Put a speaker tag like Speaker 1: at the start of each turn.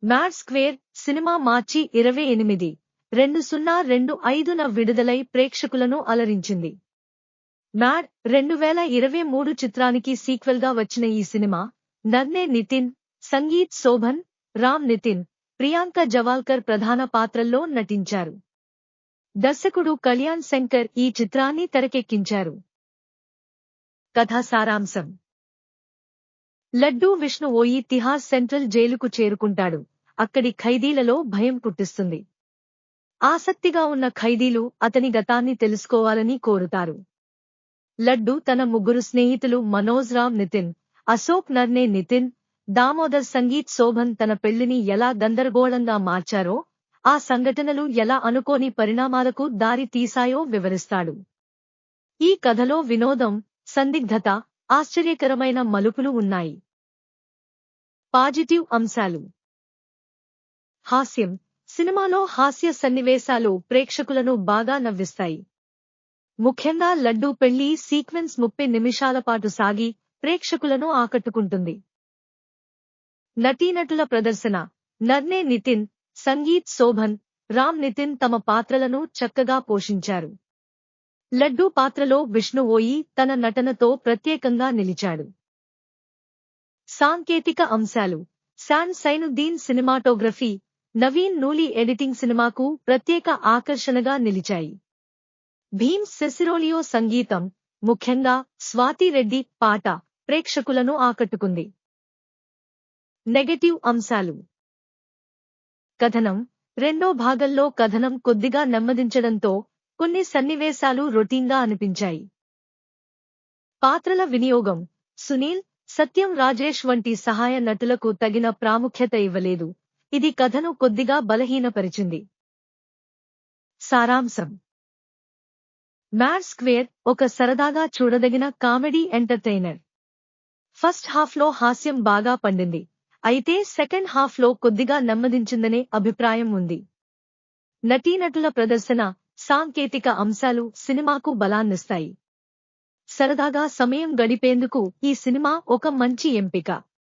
Speaker 1: Mad square cinema మార్చి 28, 2025న విడుదలై ప్రేక్షకులను అలరించింది. Mad 2023 చిత్రానికి సీక్వెల్గా వచ్చిన ఈ సినిమా నర్నే నితిన్, సంగీత్ శోభన్, రామ్ నితిన్, ప్రియాంక జవాల్కర్ ప్రధాన పాత్రల్లో నటించారు. దర్శకుడు కళ్యాణ్ శంకర్ ఈ చిత్రాన్ని తెరకెక్కించారు. కథా సారాంశం: లడ్డూ విష్ణు ఓయి తిహార్ సెంట్రల్ జైలుకు చేరుకుంటాడు. అక్కడి ఖైదీలలో భయం పుట్టిస్తుంది. ఆసక్తిగా ఉన్న ఖైదీలు అతని గతాన్ని తెలుసుకోవాలని కోరుతారు. లడ్డూ తన ముగ్గురు స్నేహితులు మనోజ్, రామ్ నితిన్, అశోక్, నర్నే నితిన్, దామోదర్, సంగీత్ శోభన్ తన పెళ్లిని ఎలా గందరగోళంగా మార్చారో, ఆ సంఘటనలు ఎలా అనుకోని పరిణామాలకు దారి తీశాయో వివరిస్తాడు. ఈ కథలో వినోదం, సందిగ్ధత, ఆశ్చర్యకరమైన మలుపులు ఉన్నాయి. పాజిటివ్ అంశాలు: హాస్యం: సినిమాలో హాస్య సన్నివేశాలు ప్రేక్షకులను బాగా నవ్విస్తాయి. ముఖ్యంగా లడ్డూ పెళ్లి సీక్వెన్స్ 30 నిమిషాల పాటు సాగి ప్రేక్షకులను ఆకట్టుకుంటుంది. నటీనటుల ప్రదర్శన: నర్నే నితిన్, సంగీత్ శోభన్, రామ్ నితిన్ తమ పాత్రలను చక్కగా పోషించారు. లడ్డూ పాత్రలో విష్ణు ఓయి తన నటనతో ప్రత్యేకంగా నిలిచాడు. సాంకేతిక అంశాలు: శాన్ సైనుద్దీన్ సినిమాటోగ్రఫీ, నవీన్ నూలి ఎడిటింగ్ సినిమాకు ప్రత్యేక ఆకర్షణగా నిలిచాయి. భీమ్ సెసిరోలియో సంగీతం, ముఖ్యంగా స్వాతి రెడ్డి పాట ప్రేక్షకులను ఆకట్టుకుంది. నెగటివ్ అంశాలు: కథనం: రెండో భాగంలో కథనం కొద్దిగా నెమ్మదించడంతో కొన్ని సన్నివేశాలు రొటీన్గా అనిపించాయి. పాత్రల వినియోగం: సునీల్, సత్యం, రాజేష్ వంటి సహాయ నటులకు తగిన ప్రాముఖ్యత ఇవ్వలేదు. ఇది కథను కొద్దిగా బలహీనపరిచింది. సారాంశం: మ్యాడ్ స్క్వేర్ ఒక సరదాగా చూడదగిన కామెడీ ఎంటర్టైనర్. ఫస్ట్ హాఫ్లో హాస్యం బాగా పండింది, అయితే సెకండ్ హాఫ్లో కొద్దిగా నెమ్మదించిందనే అభిప్రాయం ఉంది. నటీనటుల ప్రదర్శన, సాంకేతిక అంశాలు సినిమాకు బలాన్నిస్తాయి. సరదాగా సమయం గడిపేందుకు ఈ సినిమా ఒక మంచి ఎంపిక.